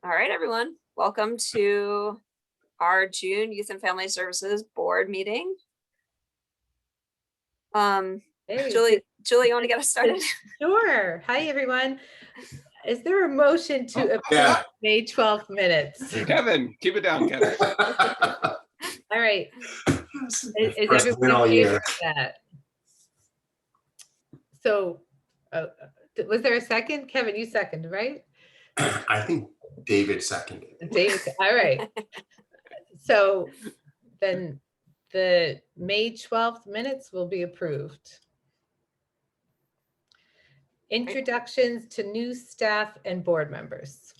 All right, everyone. Welcome to our June Youth and Family Services Board meeting. Hey, Julie, you want to get us started? Sure. Hi, everyone. Is there a motion to approve May 12th minutes? Kevin, keep it down, Kevin. All right. Is First win all everybody year. favor of that? So, was there a second? Kevin, you seconded, right? I think David seconded. David, all right. So then the May 12th minutes will be approved. Introductions to new staff and board members.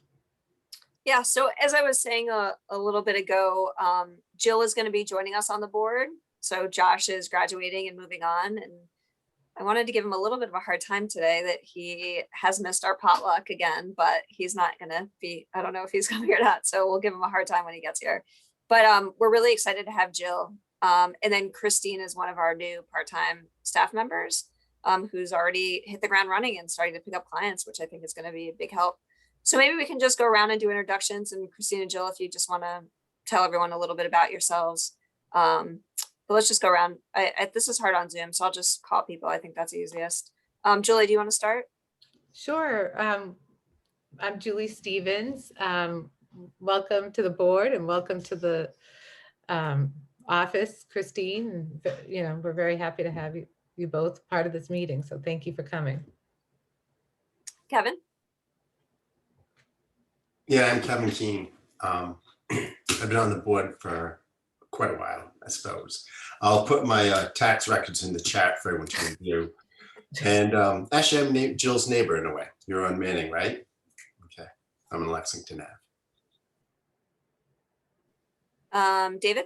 Yeah, so as I was saying a little bit ago, Jill is going to be joining us on the board. So Josh is graduating and moving on. And I wanted to give him a little bit of a hard time today that he has missed our potluck again, but he's not going to be, I don't know if he's coming or not. So we'll give him a hard time when he gets here. But we're really excited to have Jill. And then Christine is one of our new part-time staff members who's already hit the ground running and starting to pick up clients, which I think is going to be a big help. So maybe we can just go around and do introductions, and Christine and Jill, if you just want to tell everyone a little bit about yourselves. But let's just go around. This is hard on Zoom, so I'll just call people. I think that's easiest. Julie, do you want to start? Sure. I'm Julie Stevens. Welcome to the board and welcome to the office, Christine. You know, we're very happy to have you both part of this meeting. So thank you for coming. Kevin? Yeah, I'm Kevin Keene. I've been on the board for quite a while, I suppose. I'll put my tax records in the chat for everyone to review. And actually, I'm Jill's neighbor in a way. You're on Manning, right? Okay, I'm in Lexington Ave. David?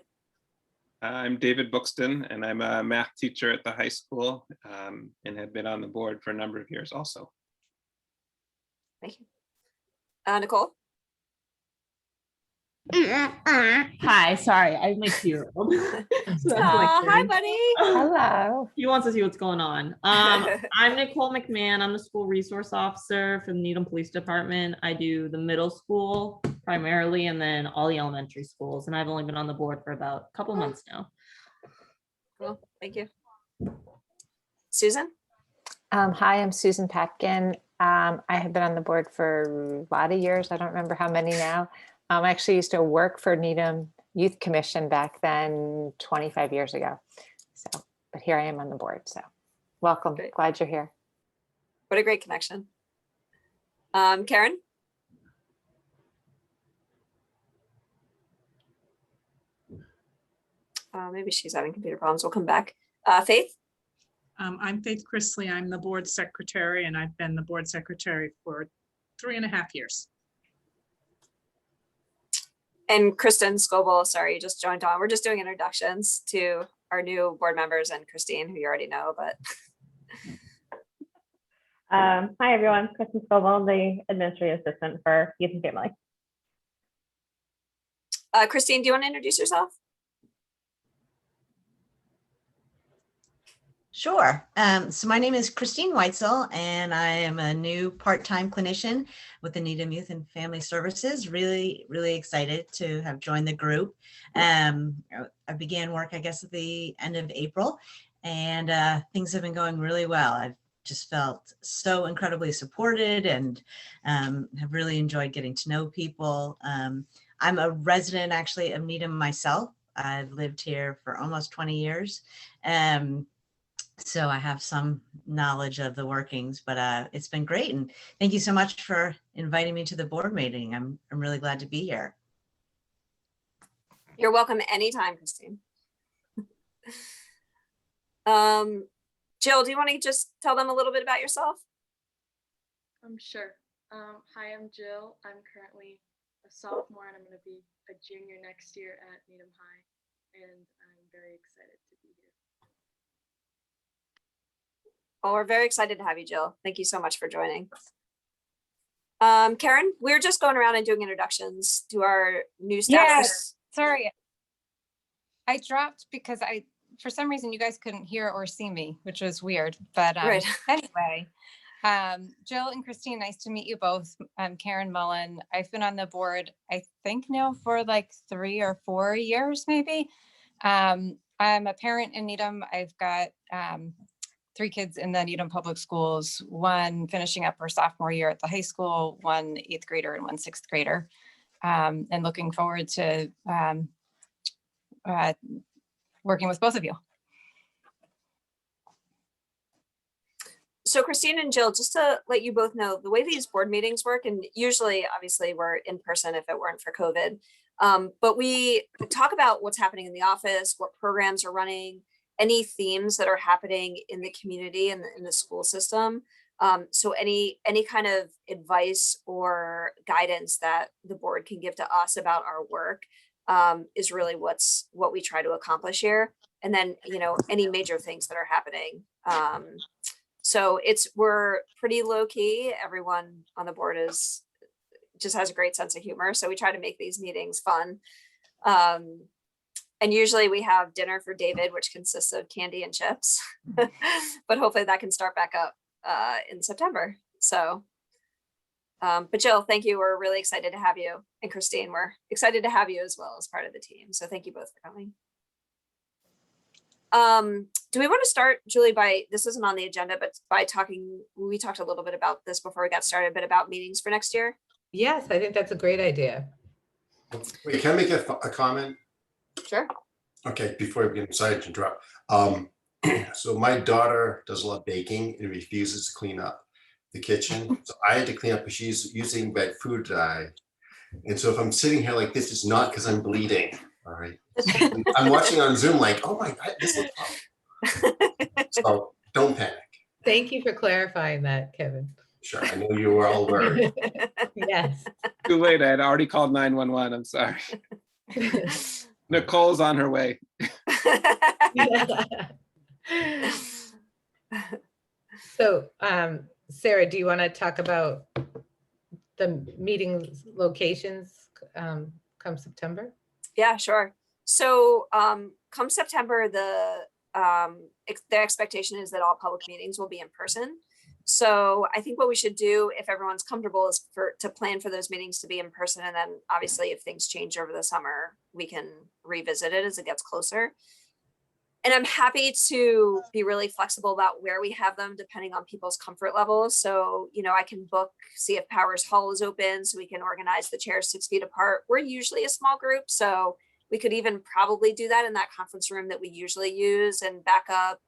I'm David Buxton, and I'm a math teacher at the high school and have been on the board for a number of years also. Thank you. Nicole? Hi, sorry, I have my 2-year-old. Hi, buddy. Hello. He wants to see what's going on. I'm Nicole McMahon. I'm the school resource officer for the Needham Police Department. I do the middle school primarily, and then all the elementary schools. And I've only been on the board for about a couple months now. Cool. Thank you. Susan? Hi, I'm Susan Patkin. I have been on the board for a lot of years. I don't remember how many now. I actually used to work for Needham Youth Commission back then 25 years ago. So, but here I am on the board. So welcome. Great. Glad you're here. What a great connection. Karen? Maybe she's having computer problems. We'll come back. Faith? I'm Faith Chrisley. I'm the board secretary, and I've been the board secretary for 3.5 years. And Kristen Scoble, sorry, you just joined on. We're just doing introductions to our new board members and Christine, who you already know, but. Hi, everyone. Kristen Scoble, the administrative assistant for Youth and Family. Christine, do you want to introduce yourself? Sure. So my name is Christine Weitzel, and I am a new part-time clinician with the Needham Youth and Family Services. Really, really excited to have joined the group. I began work, I guess, at the end of April, and things have been going really well. I've just felt so incredibly supported and have really enjoyed getting to know people. I'm a resident, actually, of Needham myself. I've lived here for almost 20 years. So I have some knowledge of the workings, but it's been great. And thank you so much for inviting me to the board meeting. I'm really glad to be here. You're welcome anytime, Christine. Jill, do you want to just tell them a little bit about yourself? Sure. Hi, I'm Jill. I'm currently a sophomore and I'm going to be a junior next year at Needham High, and I'm very excited to be here. Well, we're very excited to have you, Jill. Thank you so much for joining. Karen, we're just going around and doing introductions to our new staff. Yes, sorry. I dropped because for some reason you guys couldn't hear or see me, which was weird. But right. Anyway, Jill and Christine, nice to meet you both. I'm Karen Mullen. I've been on the board, I think now for like 3 or 4 years, maybe. I'm a parent in Needham. I've got 3 kids in the Needham Public Schools, one finishing up her sophomore year at the high school, one 8th grader and one 6th grader. And looking forward to working with both of you. So Christine and Jill, just to let you both know, the way these board meetings work, and usually obviously we're in person if it weren't for COVID, but we talk about what's happening in the office, what programs are running, any themes that are happening in the community and in the school system. So any kind of advice or guidance that the board can give to us about our work is really what we try to accomplish here. And then, you know, any major things that are happening. So we're pretty low key. Everyone on the board just has a great sense of humor. So we try to make these meetings fun. And usually we have dinner for David, which consists of candy and chips, but hopefully that can start back up in September. So, but Jill, thank you. We're really excited to have you. And Christine, we're excited to have you as well as part of the team. So thank you both for coming. Do we want to start, Julie, this isn't on the agenda, but we talked a little bit about this before we got started, but about meetings for next year? Yes, I think that's a great idea. Wait, can I make a comment? Sure. Okay, before we begin, sorry to interrupt. So my daughter does a lot of baking and refuses to clean up the kitchen. So I had to clean up because she's using red food dye. And so if I'm sitting here like this, it's not because I'm bleeding. All right. I'm watching on Zoom like, oh my God, this looks awful. So don't panic. Thank you for clarifying that, Kevin. Sure, I know you were all worried. Yes. Too late. I had already called 911. I'm sorry. Nicole's on her way. So, Sarah, do you want to talk about the meeting locations come September? Yeah, sure. So come September, the expectation is that all public meetings will be in person. So I think what we should do, if everyone's comfortable, is to plan for those meetings to be in person. And then obviously if things change over the summer, we can revisit it as it gets closer. And I'm happy to be really flexible about where we have them, depending on people's comfort levels. So, you know, I can see if Powers Hall is open, so we can organize the chairs 6 feet apart. We're usually a small group, so we could even probably do that in that conference room that we usually use and back up,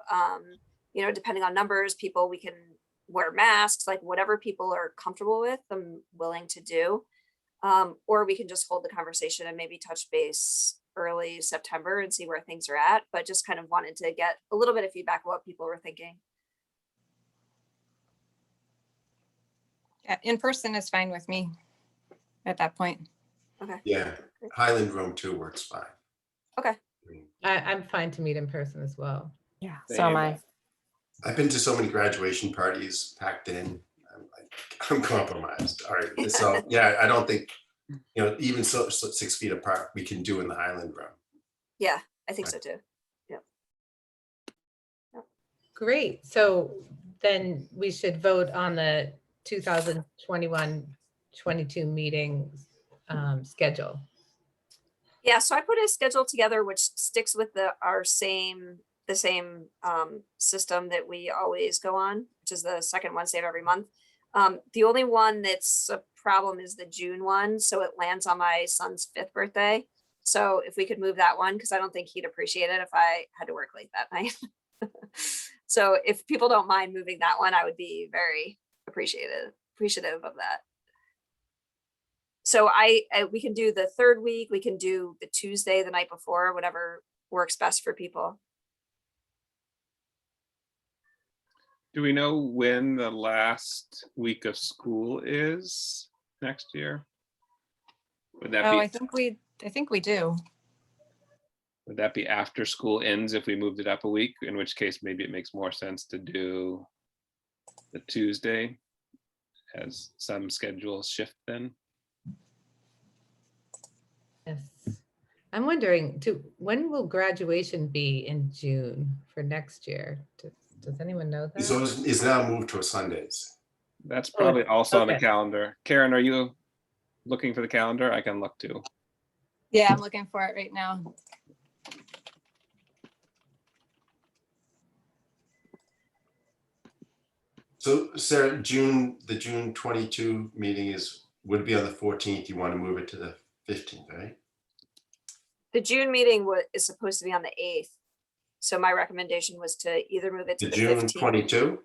you know, depending on numbers, we can wear masks, like whatever people are comfortable with, I'm willing to do. Or we can just hold the conversation and maybe touch base early September and see where things are at, but just kind of wanted to get a little bit of feedback of what people were thinking. Yeah, in person is fine with me at that point. Okay. Yeah, Highland Room 2 works fine. Okay. I'm fine to meet in person as well. Yeah, so am I. I've been to so many graduation parties packed in. I'm compromised. All right. So yeah, I don't think, you know, even so 6 feet apart, we can do in the Highland Room. Yeah, I think so too. Yep. Great. So then we should vote on the 2021-22 meeting schedule. Yeah, so I put a schedule together which sticks with the same system that we always go on, which is the second Wednesday of every month. The only one that's a problem is the June one. So it lands on my son's 5th birthday. So if we could move that one, because I don't think he'd appreciate it if I had to work late that night. So if people don't mind moving that one, I would be very appreciative of that. So we can do the 3rd week, we can do the Tuesday, the night before, whatever works best for people. Do we know when the last week of school is next year? Would that Oh, be? I think we do. Would that be after school ends if we moved it up a week? In which case, maybe it makes more sense to do the Tuesday, as some schedules shift then. Yes. I'm wondering, when will graduation be in June for next year? Does anyone know that? So it's now moved to Sundays. That's probably also on the okay. calendar. Karen, are you looking for the calendar? I can look too. Yeah, I'm looking for it right now. So Sarah, the June 22 meeting would be on the 14th. You want to move it to the 15th, right? The June meeting is supposed to be on the 8th. So my recommendation was to either move it to The the June 15th. 22?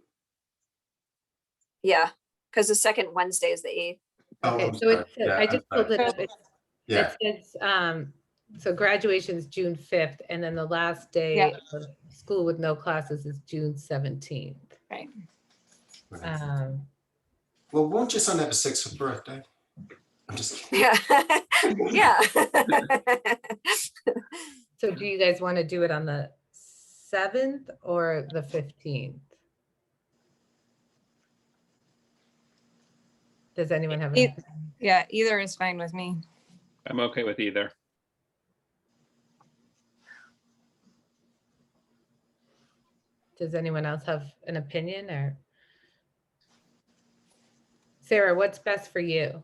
Yeah, because the second Wednesday is the 8th. Oh, Okay, I'm so sorry. it says, Yeah, I just I'm pulled it up. Yeah, It says, so graduation's June 5th, and then the last day Yeah. of school with no classes is June 17th. Right. Um, well, won't your son have a 6th birthday? I'm just kidding. Yeah. Yeah. So do you guys want to do it on the 7th or the 15th? Does anyone have? E- Yeah, either is fine with me. I'm okay with either. Does anyone else have an opinion or? Sarah, what's best for you?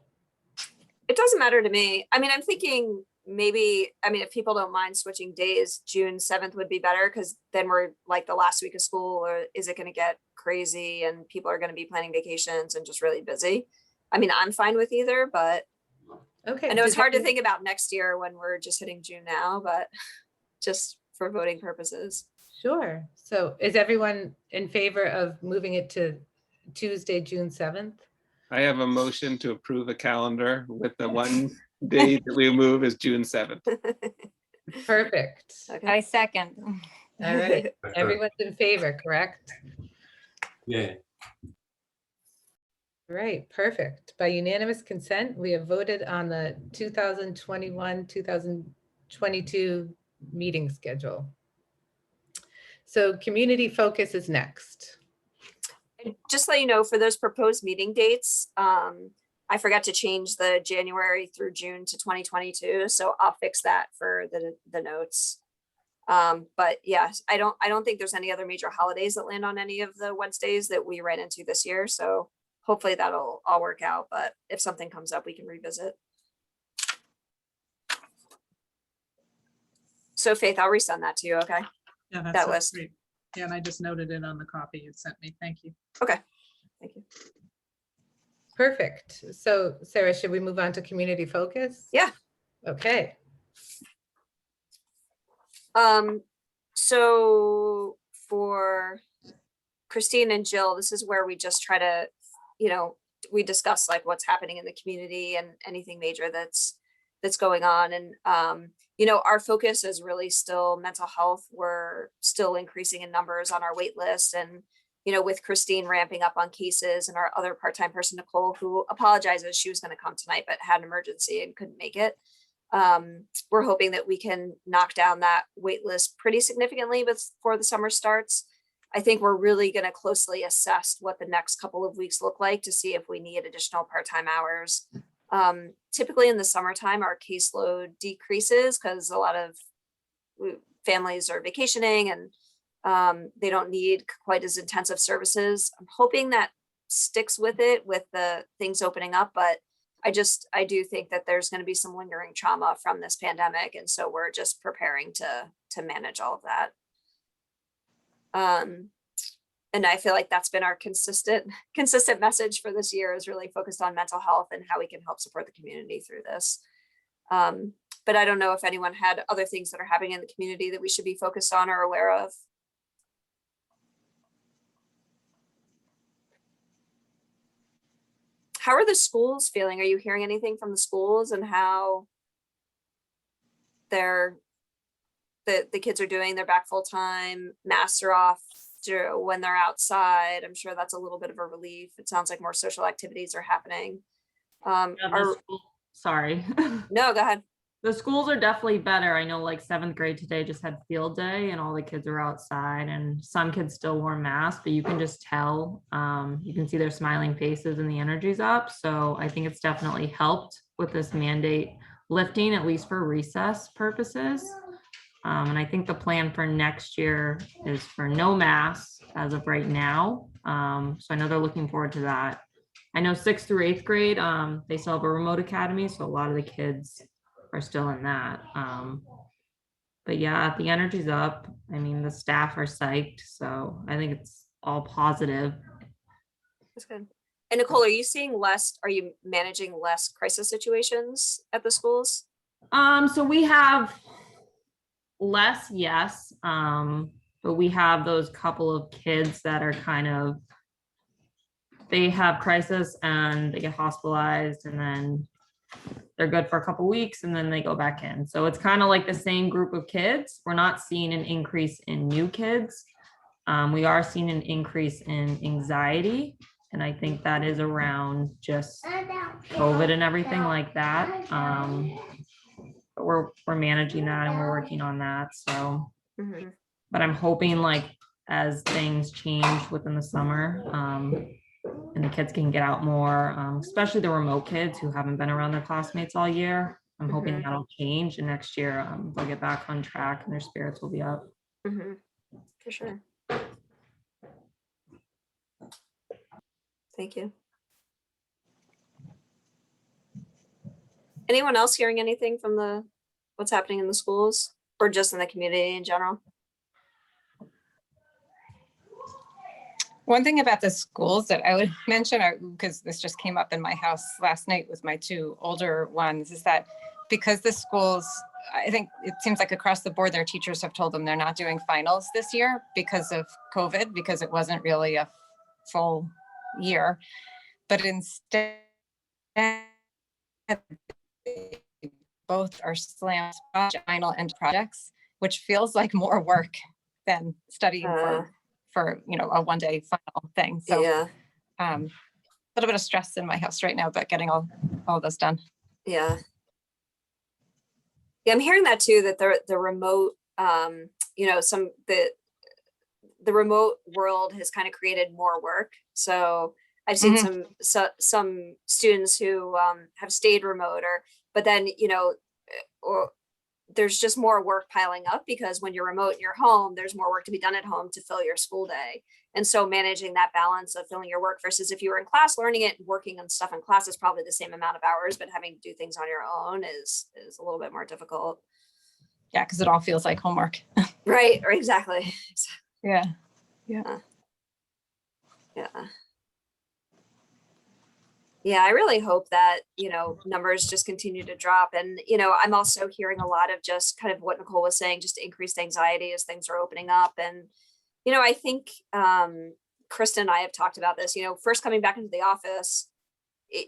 It doesn't matter to me. I mean, I'm thinking maybe, I mean, if people don't mind switching days, June 7th would be better because then we're like the last week of school, or is it going to get crazy and people are going to be planning vacations and just really busy? I mean, I'm fine with either, but Okay. I know it's does hard to anyone- think about next year when we're just hitting June now, but just for voting purposes. Sure. So is everyone in favor of moving it to Tuesday, June 7th? I have a motion to approve a calendar with the one day that we move is June 7th. Perfect. Okay. I second. All right. Everyone's in favor, correct? Yeah. All right, perfect. By unanimous consent, we have voted on the 2021-2022 meeting schedule. So community focus is next. And just let you know, for those proposed meeting dates, I forgot to change the January through June to 2022, so I'll fix that for the notes. But yes, I don't think there's any other major holidays that land on any of the Wednesdays that we ran into this year, so hopefully that'll all work out, but if something comes up, we can revisit. So Faith, I'll resend that to you, okay? Yeah, That that's list. great. Yeah, and I just noted it on the copy you sent me. Thank you. Okay, thank you. Perfect. So Sarah, should we move on to community focus? Yeah. Okay. So for Christine and Jill, this is where we just try to, we discuss like what's happening in the community and anything major that's going on. And, our focus is really still mental health. We're still increasing in numbers on our wait list. And, with Christine ramping up on cases and our other part-time person, Nicole, who apologizes, she was going to come tonight, but had an emergency and couldn't make it. We're hoping that we can knock down that wait list pretty significantly before the summer starts. I think we're really going to closely assess what the next couple of weeks look like to see if we need additional part-time hours. Typically in the summertime, our caseload decreases because a lot of families are vacationing and they don't need quite as intensive services. I'm hoping that sticks with it with the things opening up, but I do think that there's going to be some lingering trauma from this pandemic. And so we're just preparing to manage all of that. And I feel like that's been our consistent message for this year, is really focused on mental health and how we can help support the community through this. But I don't know if anyone had other things that are happening in the community that we should be focused on or aware of. How are the schools feeling? Are you hearing anything from the schools and how the kids are doing? They're back full time, masks are off when they're outside. I'm sure that's a little bit of a relief. It sounds like more social activities are happening. Yeah, sorry. No, go ahead. The schools are definitely better. I know like 7th grade today just had field day and all the kids are outside, and some kids still wore masks, but you can just tell, you can see their smiling faces and the energy's up. So I think it's definitely helped with this mandate lifting, at least for recess purposes. And I think the plan for next year is for no masks as of right now. So I know they're looking forward to that. I know 6th through 8th grade, they still have a remote academy, so a lot of the kids are still in that. But yeah, the energy's up. I mean, the staff are psyched, so I think it's all positive. That's good. And Nicole, are you seeing less, are you managing less crisis situations at the schools? So we have less, yes. But we have those couple of kids that are kind of, they have crisis and they get hospitalized and then they're good for a couple weeks and then they go back in. So it's kind of like the same group of kids. We're not seeing an increase in new kids. We are seeing an increase in anxiety. And I think that is around just COVID and everything like that. But we're managing that and we're working on that. So, Mhm. but I'm hoping like as things change within the summer, and the kids can get out more, especially the remote kids who haven't been around their classmates all year. I'm hoping Mhm. that'll change and next year they'll get back on track and their spirits will be up. Mhm. For sure. Thank you. Anyone else hearing anything from what's happening in the schools or just in the community in general? One thing about the schools that I would mention, because this just came up in my house last night with my 2 older ones, is that because the schools, I think it seems like across the board, their teachers have told them they're not doing finals this year because of COVID, because it wasn't really a full year. But instead, both are slammed final end projects, which feels like more work than studying for a one-day final thing. So Yeah. a little bit of stress in my house right now, but getting all this done. Yeah. Yeah, I'm hearing that too, that the remote, the remote world has kind of created more work. So I've seen some students who have stayed remote but then, or there's just more work piling up because when you're remote in your home, there's more work to be done at home to fill your school day. And so managing that balance of filling your work versus if you were in class learning it, working on stuff in class is probably the same amount of hours, but having to do things on your own is a little bit more difficult. Yeah, because it all feels like homework. Right, or exactly. Yeah. Yeah. Yeah, I really hope that, numbers just continue to drop. And, I'm also hearing a lot of just kind of what Nicole was saying, just increased anxiety as things are opening up. And, I think Kristen and I have talked about this, first coming back into the office,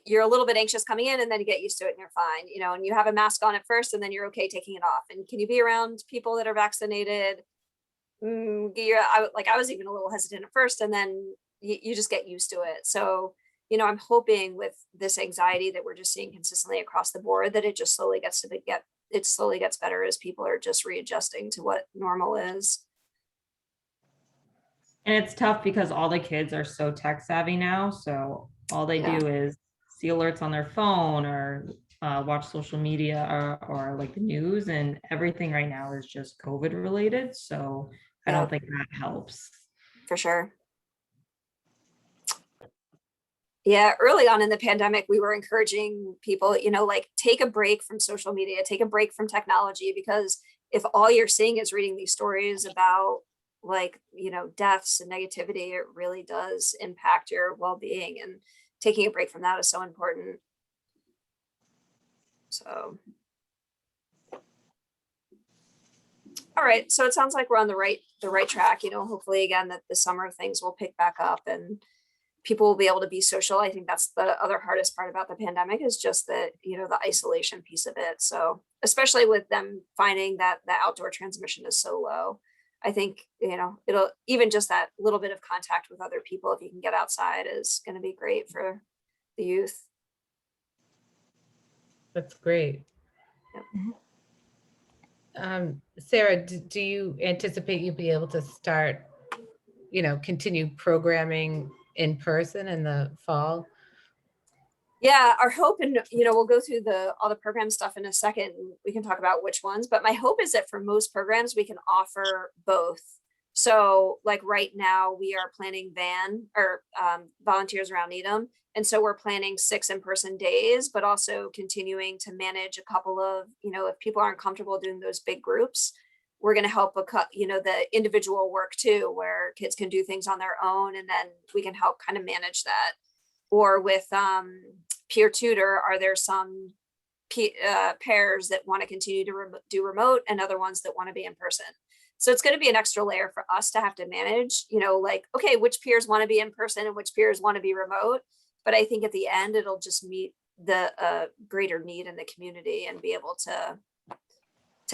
you're a little bit anxious coming in and then you get used to it and you're fine, and you have a mask on at first and then you're okay taking it off. And can you be around people that are vaccinated? I was even a little hesitant at first and then you just get used to it. So, I'm hoping with this anxiety that we're just seeing consistently across the board that it just slowly gets better as people are just readjusting to what normal is. And it's tough because all the kids are so tech savvy now. So all they do is see alerts on their phone or watch social media or like the news, and everything right now is just COVID related. So I don't think that helps. For sure. Yeah, early on in the pandemic, we were encouraging people, take a break from social media, take a break from technology, because if all you're seeing is reading these stories about deaths and negativity, it really does impact your well-being, and taking a break from that is so important. So. All right, so it sounds like we're on the right track, hopefully again that the summer things will pick back up and people will be able to be social. I think that's the other hardest part about the pandemic is just the isolation piece of it. So especially with them finding that the outdoor transmission is so low, I think, it'll even just that little bit of contact with other people, if you can get outside, is going to be great for the youth. That's great. Sarah, do you anticipate you'll be able to start, continue programming in person in the fall? Yeah, our hope, and we'll go through all the program stuff in a second. We can talk about which ones, but my hope is that for most programs we can offer both. So like right now we are planning volunteers around Needham And so we're planning 6 in-person days, but also continuing to manage a couple of, if people aren't comfortable doing those big groups, we're going to help the individual work too, where kids can do things on their own, and then we can help kind of manage that. Or with peer tutor, are there some pairs that want to continue to do remote and other ones that want to be in person? So it's going to be an extra layer for us to have to manage, like, okay, which peers want to be in person and which peers want to be remote. But I think at the end, it'll just meet the greater need in the community and be able to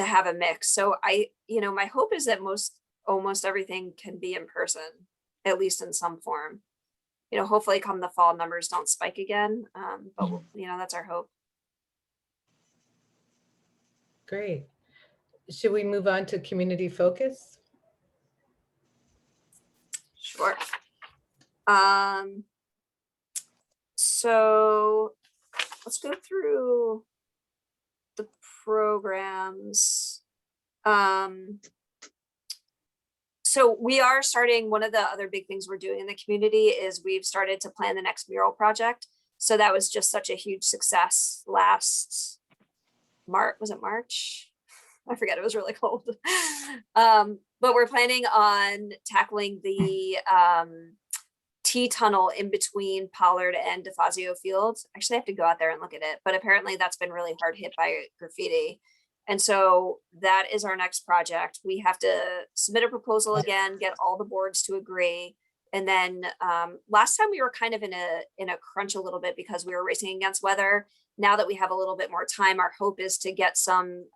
have a mix. So my hope is that almost everything can be in person, at least in some form. Hopefully come the fall, numbers don't spike again. But that's our hope. Great. Should we move on to community focus? Sure. So let's go through the programs. So we are starting, one of the other big things we're doing in the community is we've started to plan the next mural project. So that was just such a huge success last March. Was it March? I forget, it was really cold. But we're planning on tackling the T-tunnel in between Pollard and DeFazio Field. Actually, I have to go out there and look at it, but apparently that's been really hard hit by graffiti. And so that is our next project. We have to submit a proposal again, get all the boards to agree. And then last time we were kind of in a crunch a little bit because we were racing against weather. Now that we have a little bit more time, our hope is to get some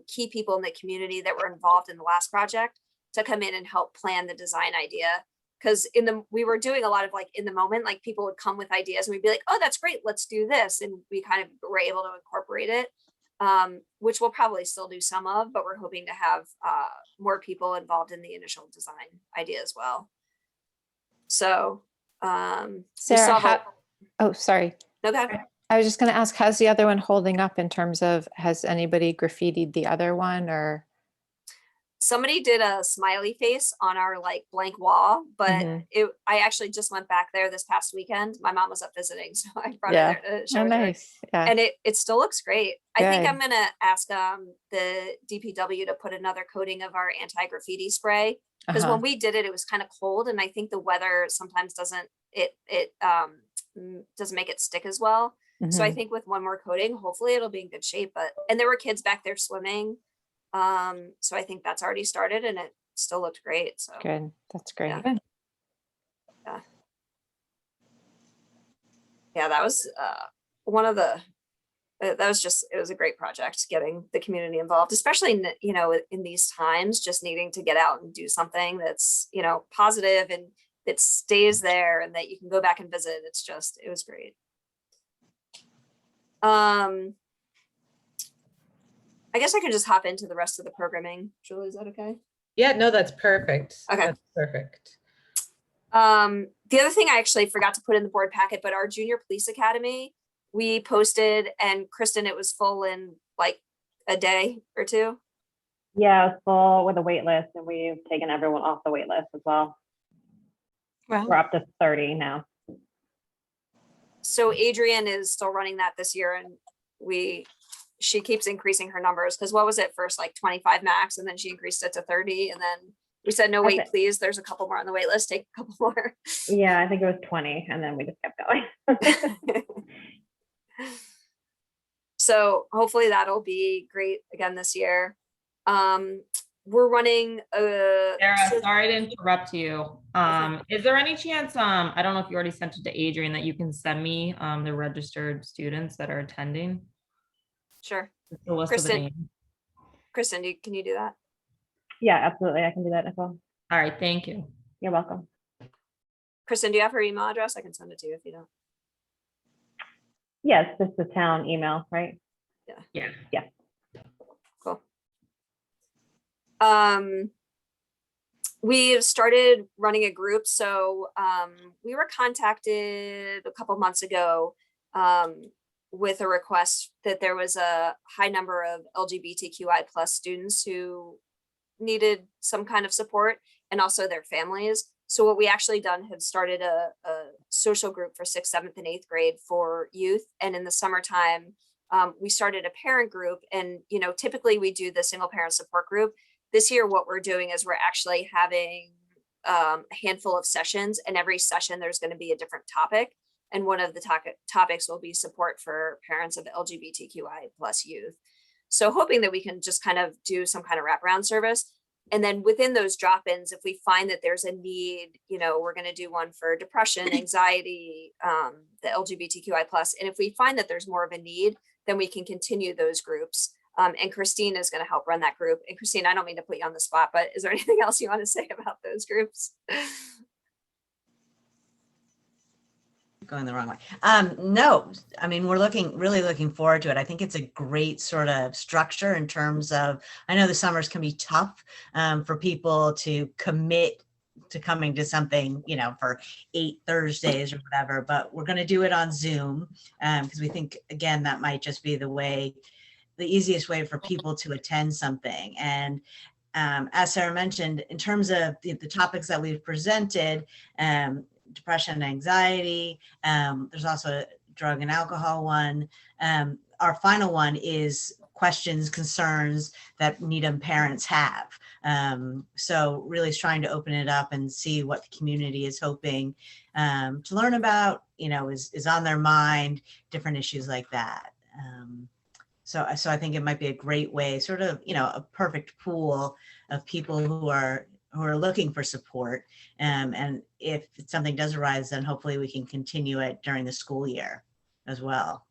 key people in the community that were involved in the last project to come in and help plan the design idea. Because we were doing a lot of in the moment, like people would come with ideas and we'd be like, oh, that's great, let's do this. And we kind of were able to incorporate it, which we'll probably still do some of, but we're hoping to have more people involved in the initial design idea as well. So, Sarah, oh, sorry. No, go ahead. I was just going to ask, how's the other one holding up in terms of, has anybody graffitied the other one, or? Somebody did a smiley face on our blank wall, but I actually just went back there this past weekend. My mom was up visiting, so I brought it there to show it to her. Yeah. And it still looks great. I think Good. I'm gonna ask the DPW to put another coating of our anti-graffiti spray, because when we did it, it was kind of cold, and I think the weather sometimes doesn't make it stick as well. So I think with one more coating, hopefully it'll be in good shape. And there were kids back there swimming. So I think that's already started and it still looked great. So Good. That's great. Yeah, that was one of the, it was a great project getting the community involved, especially in these times, just needing to get out and do something that's, positive and that stays there and that you can go back and visit. It was great. I guess I could just hop into the rest of the programming. Julie, is that okay? Yeah, no, that's perfect. Okay. That's perfect. The other thing I actually forgot to put in the board packet, but our Junior Police Academy, we posted, and Kristen, it was full in a day or two. Yeah, it's full with a wait list, and we've taken everyone off the wait list as well. Wow. We're up to 30 now. So Adrian is still running that this year, and she keeps increasing her numbers, because what was it first, 25 max, and then she increased it to 30, and then we said, no, wait, please, there's a couple more on the wait list, take a couple more. Yeah, I think it was 20, and then we just kept going. So hopefully that'll be great again this year. We're running Sarah, sorry to interrupt you. Is there any chance, I don't know if you already sent it to Adrian, that you can send me the registered students that are attending? Sure. The list of the names. Kristen, can you do that? Yeah, absolutely. I can do that as well. All right, thank you. You're welcome. Kristen, do you have her email address? I can send it to you if you don't. Yes, just the town email, right? Yeah. Cool. We've started running a group. So we were contacted a couple months ago with a request that there was a high number of LGBTQI plus students who needed some kind of support, and also their families. So what we actually done had started a social group for 6th, 7th, and 8th grade for youth. And in the summertime, we started a parent group. And, you know, typically we do the single parent support group. This year, what we're doing is we're actually having a handful of sessions, and every session there's going to be a different topic. And one of the topics will be support for parents of LGBTQI plus youth. So hoping that we can just kind of do some kind of wraparound service. And then within those drop-ins, if we find that there's a need, you know, we're going to do one for depression, anxiety, the LGBTQI plus. And if we find that there's more of a need, then we can continue those groups. And Christine is going to help run that group. And Christine, I don't mean to put you on the spot, but is there anything else you want to say about those groups? Going the wrong way. No, I mean, we're really looking forward to it. I think it's a great sort of structure in terms of, I know the summers can be tough for people to commit to coming to something, you know, for 8 Thursdays or whatever, but we're going to do it on Zoom because we think, again, that might just be the easiest way for people to attend something. And as Sarah mentioned, in terms of the topics that we've presented, depression and anxiety, there's also a drug and alcohol one. Our final one is questions, concerns that Needham parents have. So really is trying to open it up and see what the community is hoping to learn about, you know, is on their mind, different issues like that. So I think it might be a great way, sort of, you know, a perfect pool of people who are looking for support. And if something does arise, then hopefully we can continue it during the school year as well.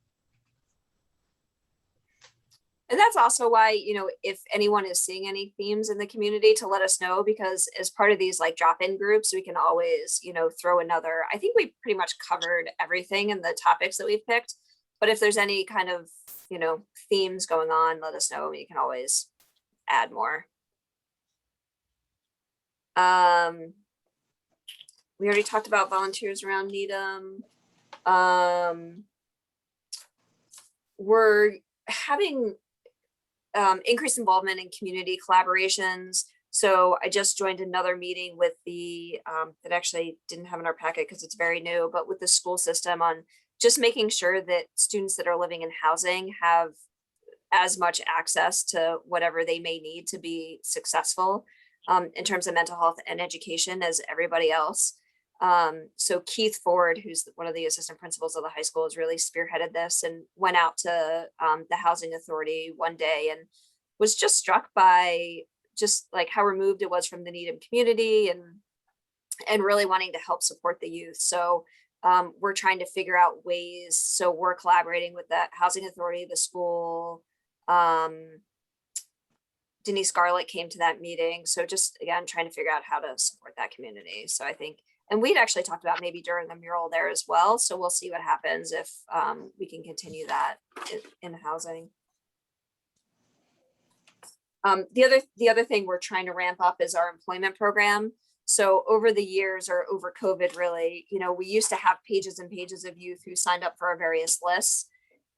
And that's also why, you know, if anyone is seeing any themes in the community, to let us know, because as part of these like drop-in groups, we can always, you know, throw another. I think we pretty much covered everything in the topics that we've picked. But if there's any kind of, you know, themes going on, let us know. We can always add more. We already talked about volunteers around Needham. We're having increased involvement in community collaborations. So I just joined another meeting with the, that actually didn't have in our packet because it's very new, but with the school system on just making sure that students that are living in housing have as much access to whatever they may need to be successful in terms of mental health and education as everybody else. So Keith Ford, who's one of the assistant principals of the high school, has really spearheaded this and went out to the housing authority one day and was just struck by just like how removed it was from the Needham community and really wanting to help support the youth. So we're trying to figure out ways. So we're collaborating with the housing authority, the school. Denise Scarlett came to that meeting. So just, again, trying to figure out how to support that community. So I think, and we'd actually talked about maybe during a mural there as well. So we'll see what happens if we can continue that in housing. The other thing we're trying to ramp up is our employment program. So over the years, or over COVID really, you know, we used to have pages and pages of youth who signed up for our various lists.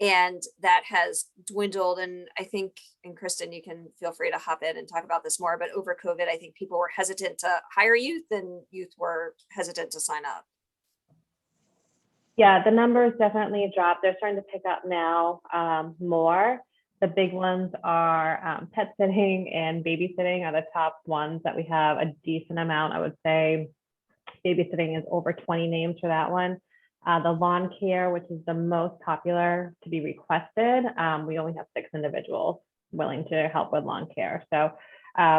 And that has dwindled. And I think, and Kristen, you can feel free to hop in and talk about this more, but over COVID, I think people were hesitant to hire youth and youth were hesitant to sign up. Yeah, the numbers definitely dropped. They're starting to pick up now more. The big ones are pet sitting and babysitting are the top ones that we have a decent amount. I would say babysitting is over 20 names for that one. The lawn care, which is the most popular to be requested, we only have 6 individuals willing to help with lawn care. So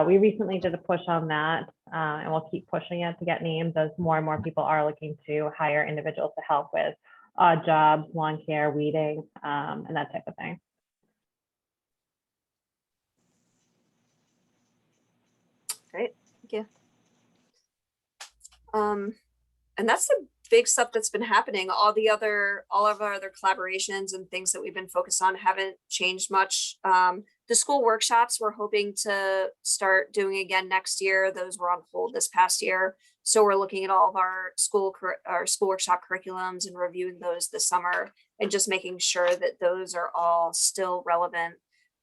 we recently did a push on that and we'll keep pushing it to get names as more and more people are looking to hire individuals to help with odd jobs, lawn care, weeding, and that type of thing. Great, thank you. And that's the big stuff that's been happening. All of our other collaborations and things that we've been focused on haven't changed much. The school workshops we're hoping to start doing again next year. Those were on hold this past year. So we're looking at all of our school workshop curriculums and reviewing those this summer and just making sure that those are all still relevant.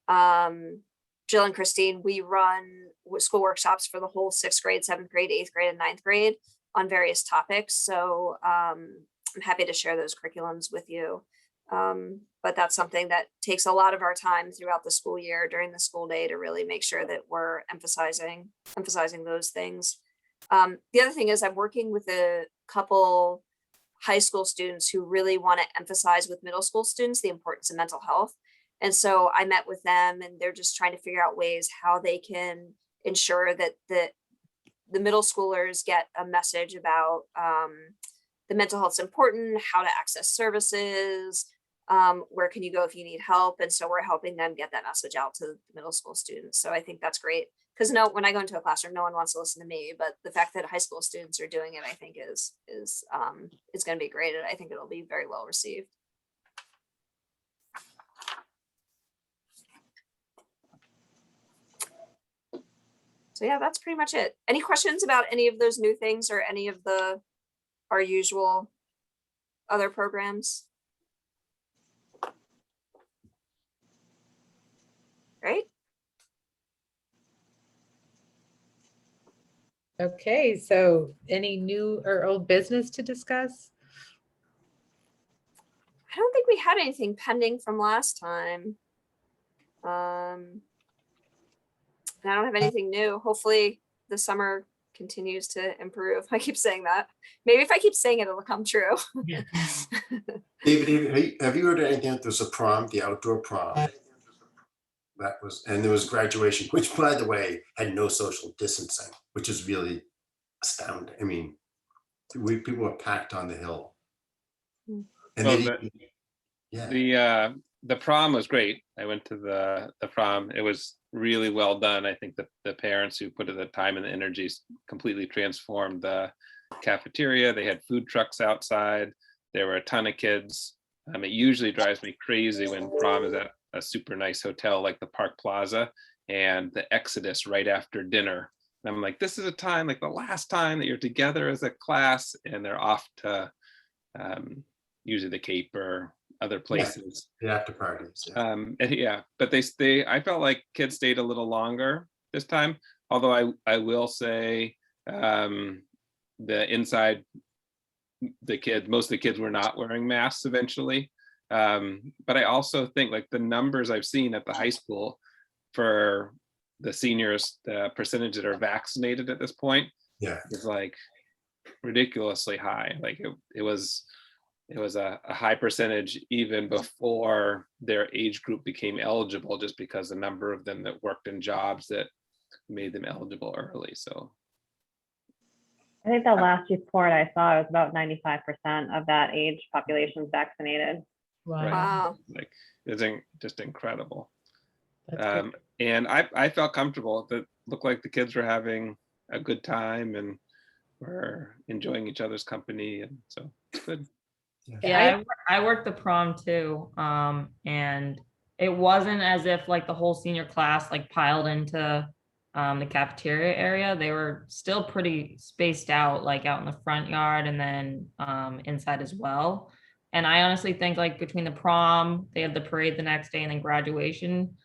Jill and Christine, we run school workshops for the whole 6th grade, 7th grade, 8th grade, and 9th grade on various topics. So I'm happy to share those curriculums with you. But that's something that takes a lot of our time throughout the school year during the school day to really make sure that we're emphasizing those things. The other thing is I'm working with a couple high school students who really want to emphasize with middle school students the importance of mental health. And so I met with them and they're just trying to figure out ways how they can ensure that the middle schoolers get a message about the mental health is important, how to access services, where can you go if you need help. And so we're helping them get that message out to the middle school students. So I think that's great. Because when I go into a classroom, no one wants to listen to me, but the fact that high school students are doing it, I think is going to be great. And I think it'll be very well received. So yeah, that's pretty much it. Any questions about any of those new things or any of our usual other programs? Right? Okay, so any new or old business to discuss? I don't think we had anything pending from last time. And I don't have anything new. Hopefully the summer continues to improve. I keep saying that. Maybe if I keep saying it, it'll come true. David, have you heard anything? There's a prom, the outdoor prom. And there was graduation, which by the way, had no social distancing, which is really astounding. I mean, people were packed on the hill. And Well, yeah. The prom was great. I went to the prom. It was really well done. I think that the parents who put in the time and the energy completely transformed the cafeteria. They had food trucks outside. There were a ton of kids. It usually drives me crazy when prom is at a super nice hotel like the Park Plaza and the exodus right after dinner. And I'm like, this is a time, like the last time that you're together as a class, and they're off to usually the Cape or other places. Yeah, the after parties. Yeah. But I felt like kids stayed a little longer this time. Although I will say the inside, most of the kids were not wearing masks eventually. But I also think like the numbers I've seen at the high school for the seniors, the percentage that are vaccinated at this point, is like ridiculously high. Like it was a high percentage even before their age group became eligible, just because the number of them that worked in jobs that made them eligible early. So I think the last report I saw was about 95% of that age population is vaccinated. Wow. Like it's just incredible. That's good. And I felt comfortable. That looked like the kids were having a good time and were enjoying each other's company, and so it's good. Yeah, I worked the prom too, and it wasn't as if like the whole senior class like piled into the cafeteria area. They were still pretty spaced out, like out in the front yard and then inside as well. And I honestly think like between the prom, they had the parade the next day, and then graduation,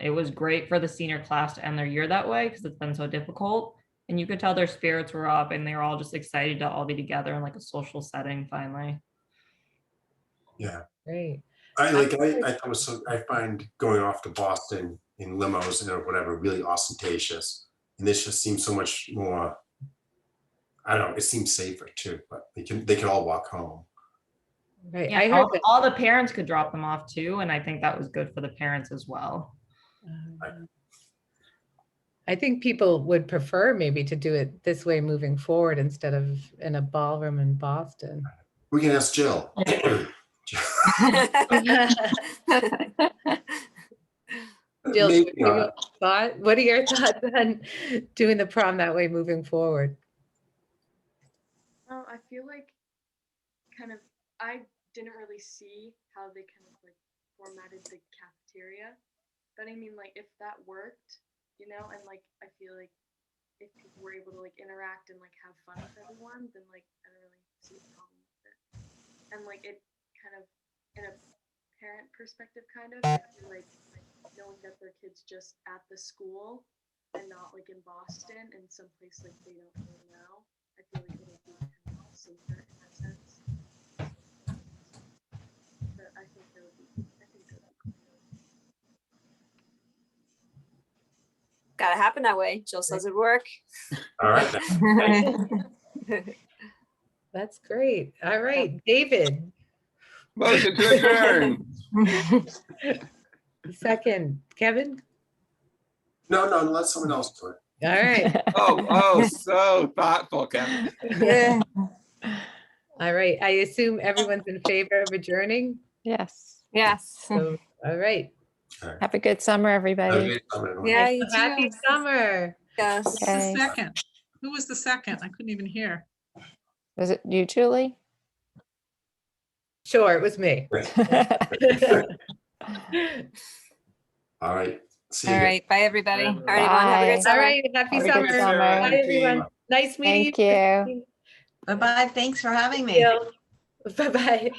it was great for the senior class to end their year that way because it's been so difficult. And you could tell their spirits were up and they were all just excited to all be together in like a social setting finally. Yeah. Great. I find going off to Boston in limos or whatever really ostentatious, and this just seems so much more. I don't know. It seems safer too, but they can all walk home. Right. Yeah, I heard that. all the parents could drop them off too, and I think that was good for the parents as well. I think people would prefer maybe to do it this way moving forward instead of in a ballroom in Boston. We can ask Jill. Jill, Maybe not. what are your thoughts on doing the prom that way moving forward? I feel like I didn't really see how they kind of like formatted the cafeteria, but I mean like if that worked, and like I feel like if people were able to like interact and like have fun with everyone, then like I don't really see a problem with it. And like it kind of in a parent perspective kind of, I feel like knowing that their kids just at the school and not like in Boston and someplace like they don't really know, I feel like it'll safer in that sense. But I think that would be, I think that would be cool. Gotta happen that way. Jill says it'd work. All right. That's great. All right, David, Motion to adjourn. second, Kevin. No, let someone else do it. All right, Oh, so thoughtful, Kevin. all right. I assume everyone's in favor of adjourning. Yes. Yes. So, all right. Have a good summer, everybody. Okay, everyone. Yeah, you Happy too. summer. Yes. Who's the Okay. second? Who was the second? I couldn't even hear. Was it you, Julie? Sure, it was me. All right. See you. All again. right. Bye, everybody. All right, everyone, have a great Bye. summer. All right, happy Have a summer. good summer. Bye, everyone. Nice meeting Thank you. Bye-bye. Thanks for having me. you. Bye-bye.